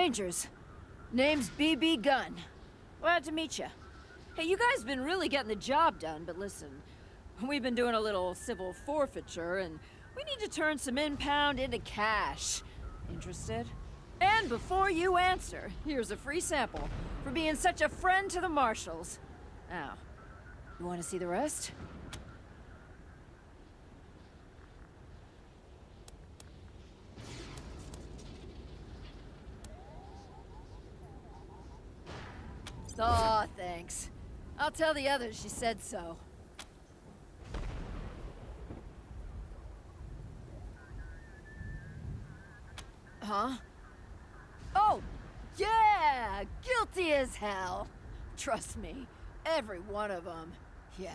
Rangers. Name's BB Gunn. Glad to meet you. Hey, you guys been really getting the job done, but listen, we've been doing a little civil forfeiture, and we need to turn some impound into cash. Interested? And before you answer, here's a free sample for being such a friend to the Marshals. Now, you want to see the rest? Aw, thanks. I'll tell the others she said so. Huh? Oh, yeah! Guilty as hell! Trust me, every one of them. Yeah.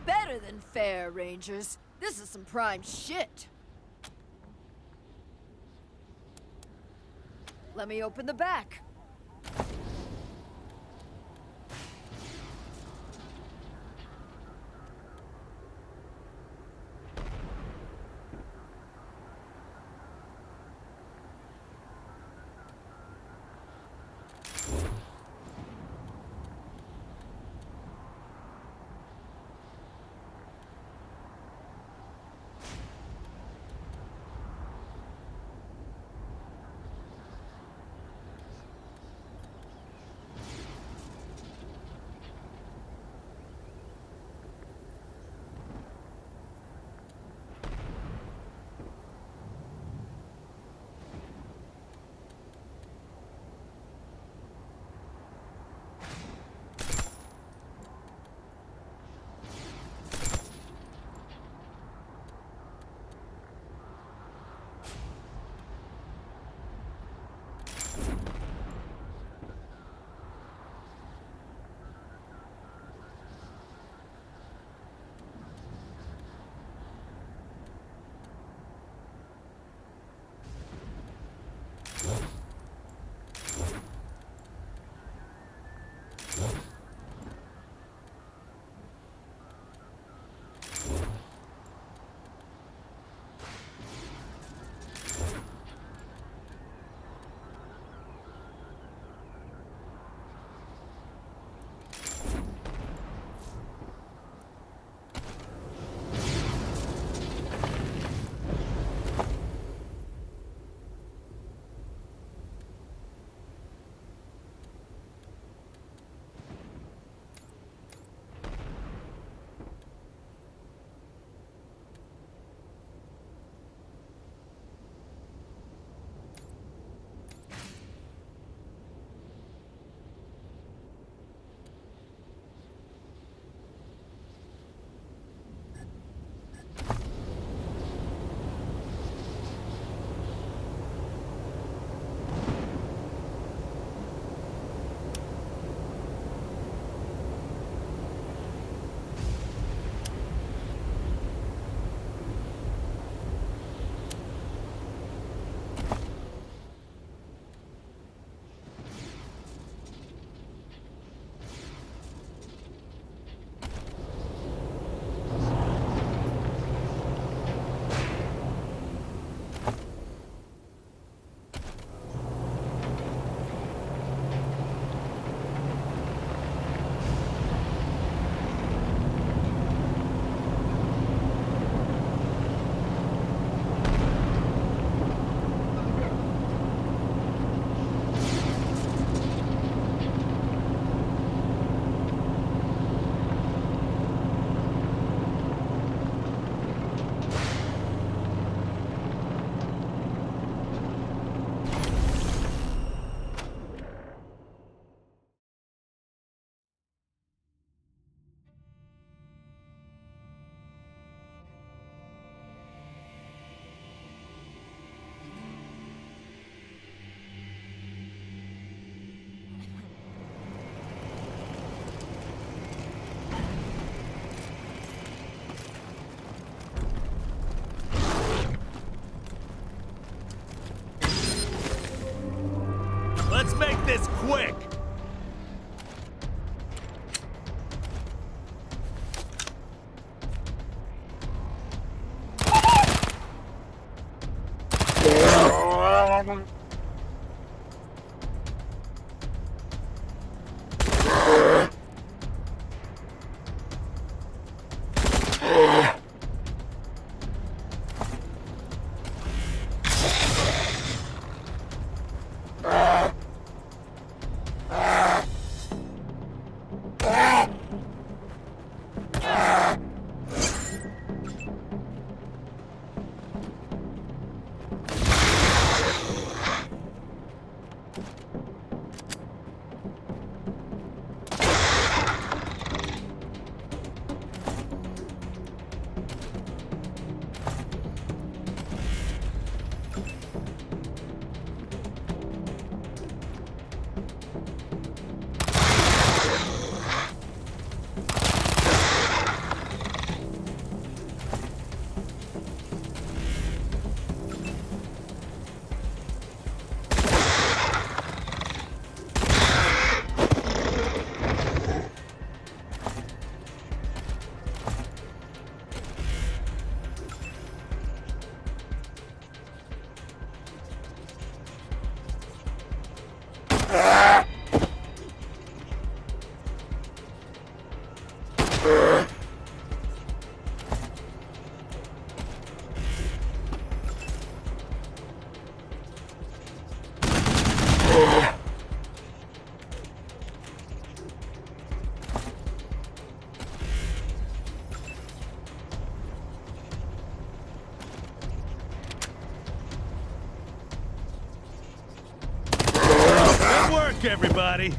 Better than fair, Rangers. This is some prime shit. Let me open the back. Let's make this quick! Good work, everybody.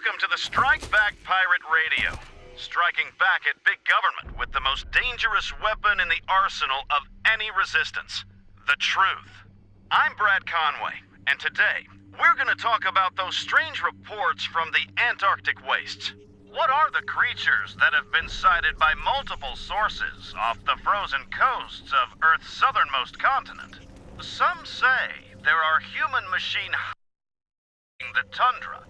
Welcome to the Strike Back Pirate Radio. Striking back at big government with the most dangerous weapon in the arsenal of any resistance. The truth. I'm Brad Conway, and today, We're gonna talk about those strange reports from the Antarctic wastes. What are the creatures that have been sighted by multiple sources off the frozen coasts of Earth's southernmost continent? Some say there are human-machine in the tundra.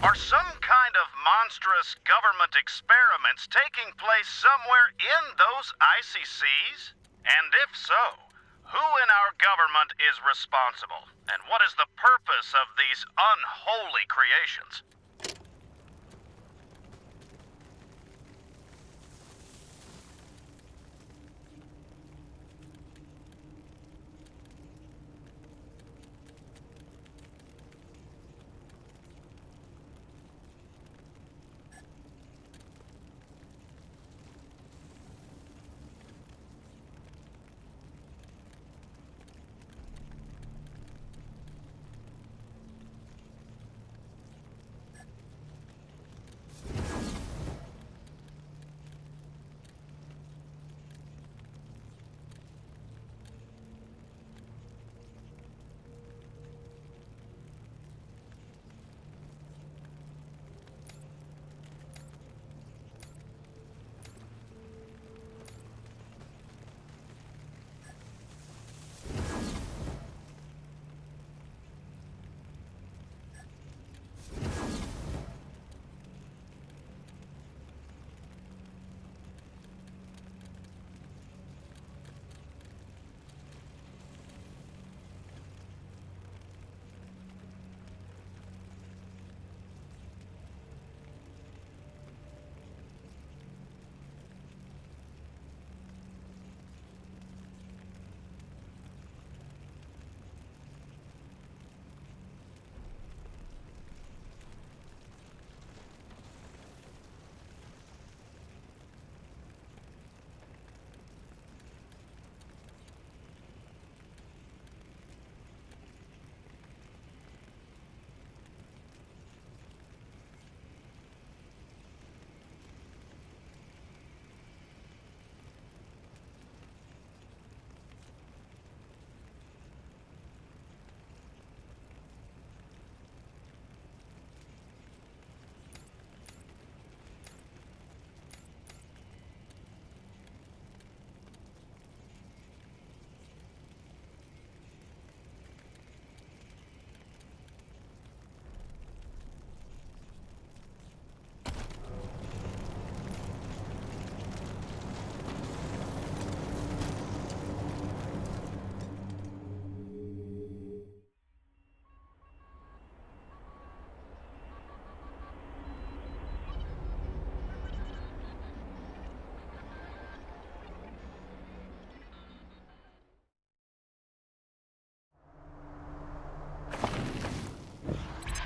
Are some kind of monstrous government experiments taking place somewhere in those icy seas? And if so, who in our government is responsible? And what is the purpose of these unholy creations?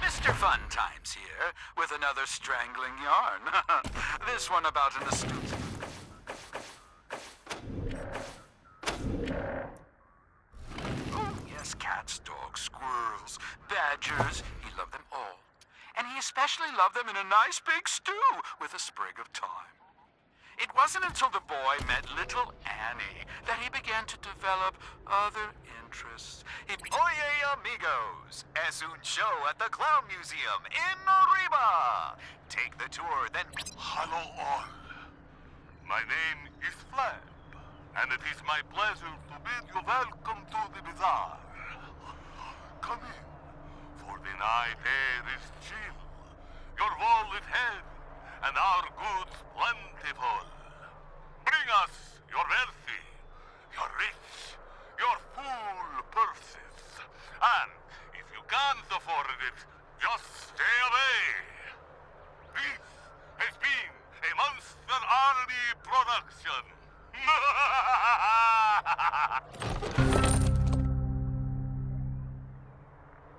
Mr. Fun Times here, with another strangling yarn. This one about an astute... Oh, yes, cats, dogs, squirrels, badgers. He loved them all. And he especially loved them in a nice big stew with a sprig of thyme. It wasn't until the boy met little Annie that he began to develop other interests. Oye, amigos! Es un show at the Clown Museum in Arriba! Take the tour, then... Hello all. My name is Flab, and it is my pleasure to bid you welcome to the bazaar. Come in, for the night air is chill, your wall is heavy, and our goods plentiful. Bring us your wealthy, your rich, your full purses. And if you can't afford it, just stay away. This has been a Monster Army production.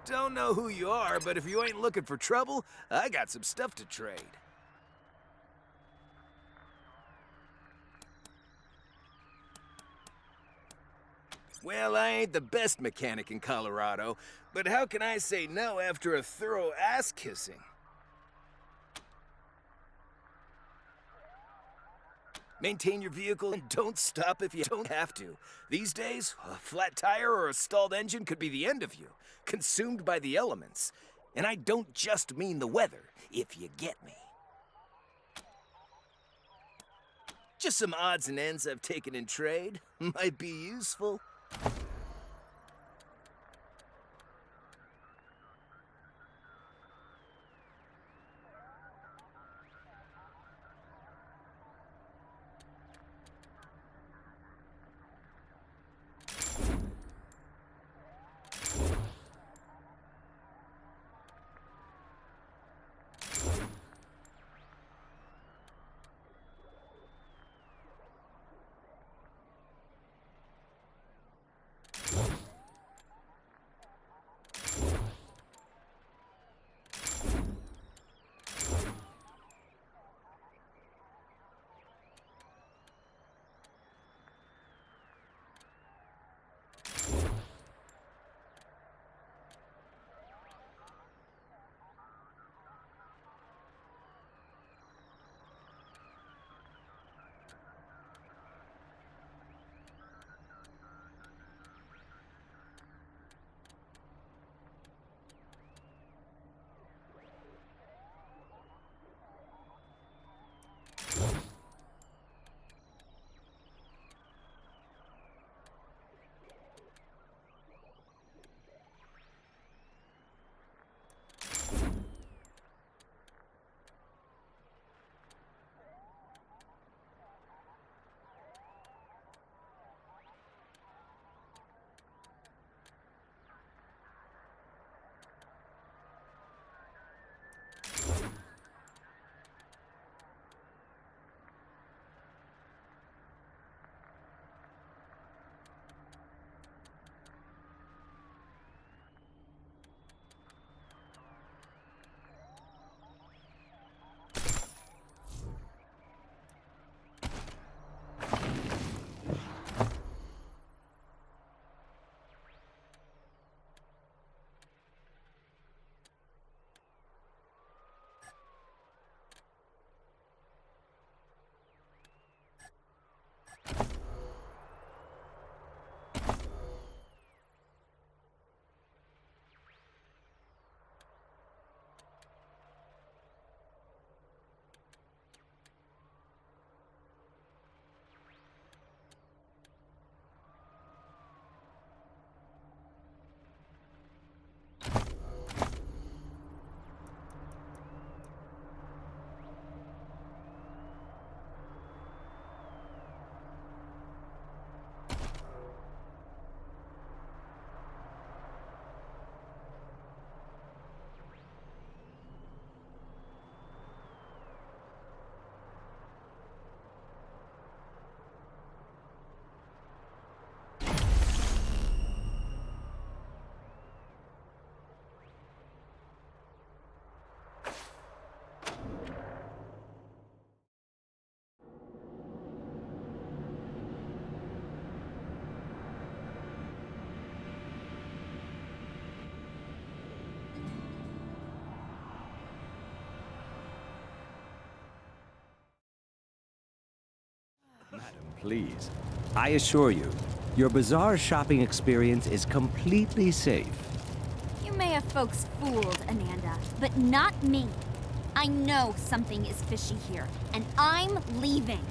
Don't know who you are, but if you ain't looking for trouble, I got some stuff to trade. Well, I ain't the best mechanic in Colorado, but how can I say no after a thorough ass-kissing? Maintain your vehicle and don't stop if you don't have to. These days, a flat tire or a stalled engine could be the end of you, consumed by the elements. And I don't just mean the weather, if you get me. Just some odds and ends I've taken in trade. Might be useful. Please. I assure you, your bazaar shopping experience is completely safe. You may have folks fooled, Ananda, but not me. I know something is fishy here, and I'm leaving.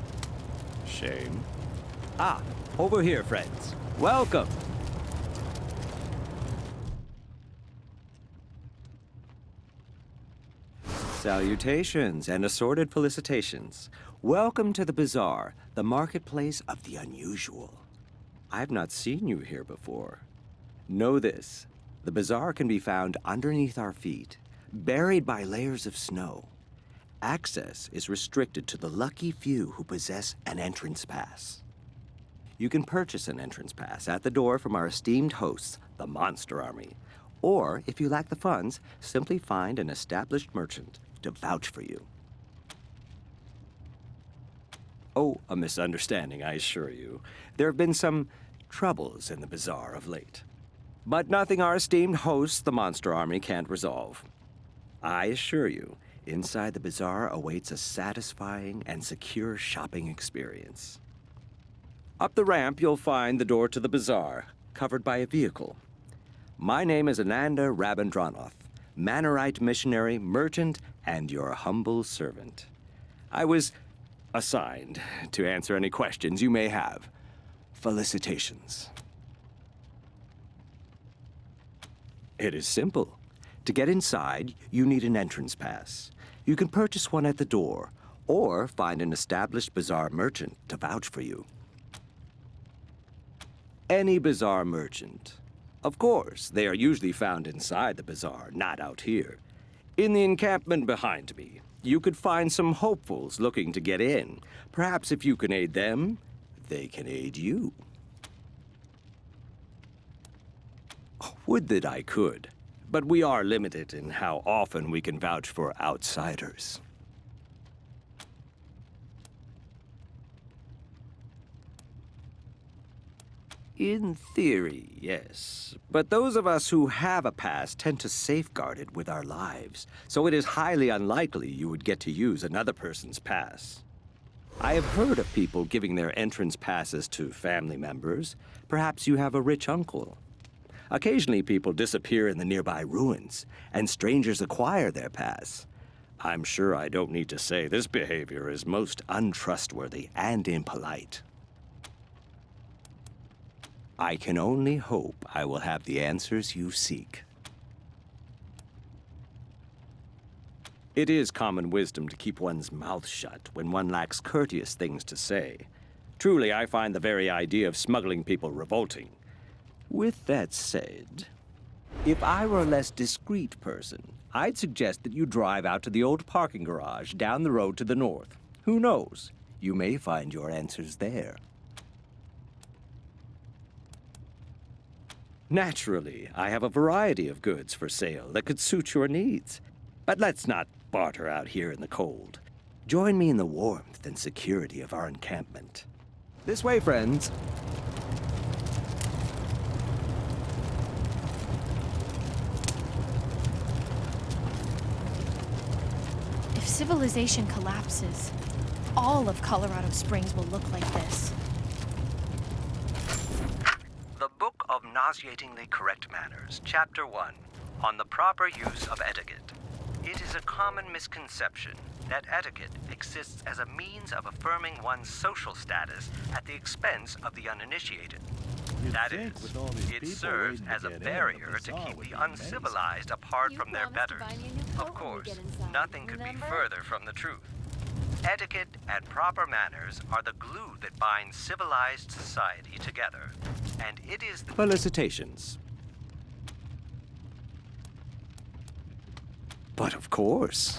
Shame. Ah, over here, friends. Welcome. Salutations and assorted felicitations. Welcome to the bazaar, the marketplace of the unusual. I've not seen you here before. Know this, the bazaar can be found underneath our feet, buried by layers of snow. Access is restricted to the lucky few who possess an entrance pass. You can purchase an entrance pass at the door from our esteemed hosts, the Monster Army. Or, if you lack the funds, simply find an established merchant to vouch for you. Oh, a misunderstanding, I assure you. There have been some troubles in the bazaar of late. But nothing our esteemed hosts, the Monster Army, can't resolve. I assure you, Inside the bazaar awaits a satisfying and secure shopping experience. Up the ramp, you'll find the door to the bazaar, covered by a vehicle. My name is Ananda Rabindranath, Manorite missionary, merchant, and your humble servant. I was assigned to answer any questions you may have. Felicitations. It is simple. To get inside, you need an entrance pass. You can purchase one at the door, or find an established bazaar merchant to vouch for you. Any bazaar merchant. Of course, they are usually found inside the bazaar, not out here. In the encampment behind me, you could find some hopefuls looking to get in. Perhaps if you can aid them, they can aid you. Would that I could, but we are limited in how often we can vouch for outsiders. In theory, yes. But those of us who have a pass tend to safeguard it with our lives, so it is highly unlikely you would get to use another person's pass. I have heard of people giving their entrance passes to family members. Perhaps you have a rich uncle. Occasionally people disappear in the nearby ruins, and strangers acquire their pass. I'm sure I don't need to say this behavior is most untrustworthy and impolite. I can only hope I will have the answers you seek. It is common wisdom to keep one's mouth shut when one lacks courteous things to say. Truly, I find the very idea of smuggling people revolting. With that said, if I were a less discreet person, I'd suggest that you drive out to the old parking garage down the road to the north. Who knows? You may find your answers there. Naturally, I have a variety of goods for sale that could suit your needs. But let's not barter out here in the cold. Join me in the warmth and security of our encampment. This way, friends. If civilization collapses, all of Colorado Springs will look like this. The Book of Nauseatingly Correct Manners, Chapter 1, on the proper use of etiquette. It is a common misconception that etiquette exists as a means of affirming one's social status at the expense of the uninitiated. That is, it serves as a barrier to keep the uncivilized apart from their betters. Of course, nothing could be further from the truth. Etiquette and proper manners are the glue that binds civilized society together. And it is the... Felicitations. But of course.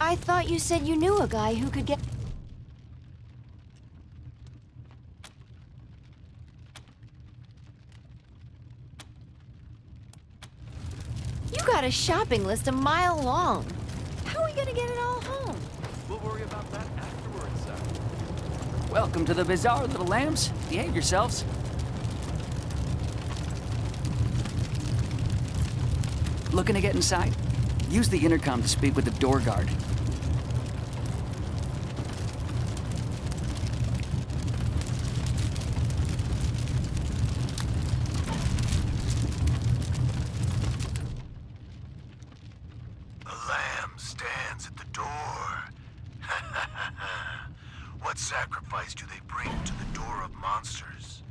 I thought you said you knew a guy who could get... You got a shopping list a mile long. How are we gonna get it all home? We'll worry about that afterwards, Welcome to the bazaar, little lambs. Behave yourselves. Looking to get inside? Use the intercom to speak with the door guard. the door. What sacrifice do they bring to the door of monsters?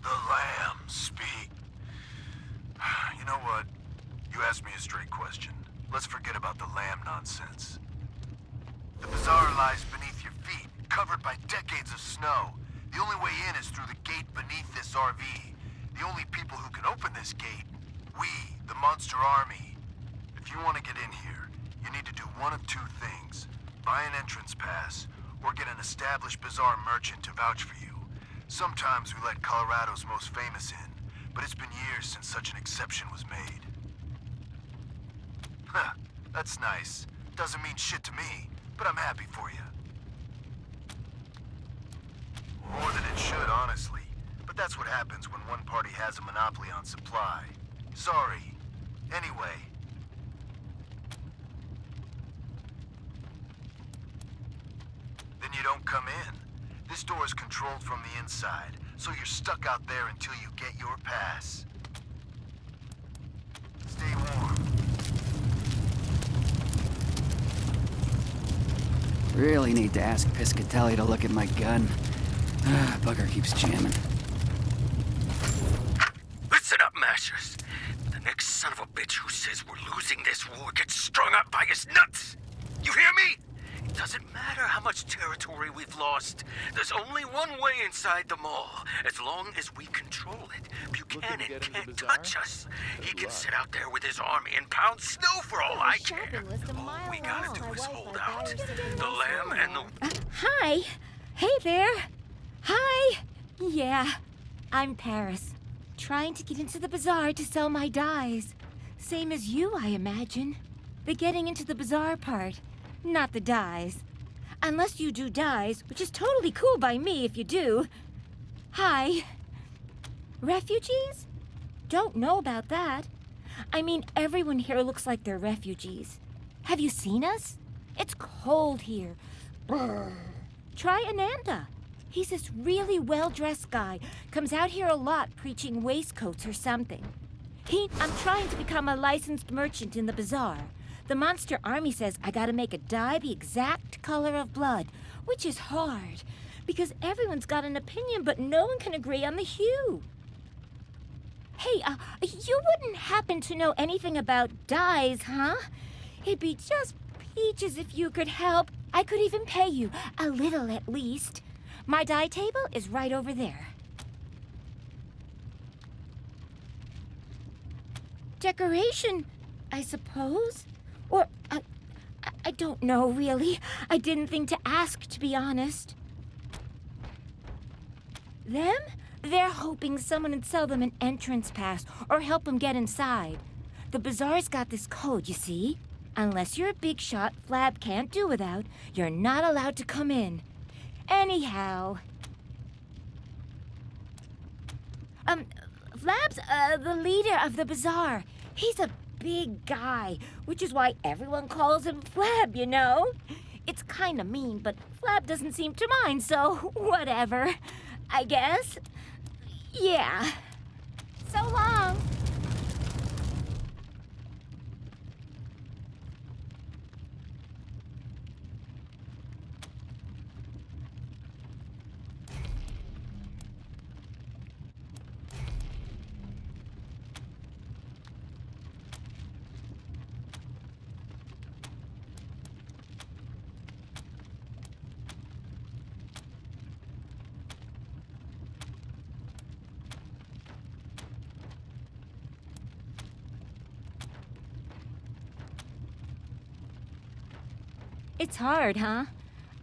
The lambs speak. You know what? You asked me a straight question. Let's forget about the lamb nonsense. The bazaar lies beneath your feet, covered by decades of snow. The only way in is through the gate beneath this RV. The only people who can open this gate, we, the Monster Army. If you want to get in here, you need to do one of two things. Buy an entrance pass, or get an established bazaar merchant to vouch for you. Sometimes we let Colorado's most famous in, but it's been years since such an exception was made. Huh, that's nice. Doesn't mean shit to me, but I'm happy for you. More than it should, honestly. But that's what happens when one party has a monopoly on supply. Sorry. Anyway. Then you don't come in. This door is controlled from the inside, so you're stuck out there until you get your pass. Stay warm. Really need to ask Piscatelli to look at my gun. Bugger keeps jamming. Listen up, Mashers. The next son of a bitch who says we're losing this war gets strung up by his nuts. You hear me? It doesn't matter how much territory we've lost. There's only one way inside the mall. As long as we control it, Buchanan can't touch us. He can sit out there with his army and pound snow for all I care. All we gotta do is hold out. The lamb and the... Hi. Hey there. Hi. Yeah, I'm Paris. Trying to get into the bazaar to sell my dyes. Same as you, I imagine. The getting into the bazaar part, not the dyes. Unless you do dyes, which is totally cool by me if you do. Hi. Refugees? Don't know about that. I mean, everyone here looks like they're refugees. Have you seen us? It's cold here. Brr. Try Ananda. He's this really well-dressed guy. Comes out here a lot preaching waistcoats or something. I'm trying to become a licensed merchant in the bazaar. The Monster Army says I gotta make a dye the exact color of blood, which is hard, because everyone's got an opinion, but no one can agree on the hue. Hey, you wouldn't happen to know anything about dyes, huh? It'd be just peaches if you could help. I could even pay you, a little at least. My dye table is right over there. Decoration, I suppose? Or, I don't know, really. I didn't think to ask, to be honest. Them? They're hoping someone would sell them an entrance pass or help them get inside. The bazaar's got this code, you see? Unless you're a big shot Flab can't do without, you're not allowed to come in. Anyhow. Flab's, the leader of the bazaar. He's a big guy, which is why everyone calls him Flab, you know? It's kinda mean, but Flab doesn't seem to mind, so whatever. I guess. Yeah. So long. It's hard, huh?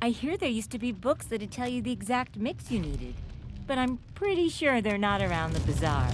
I hear there used to be books that'd tell you the exact mix you needed. But I'm pretty sure they're not around the bazaar.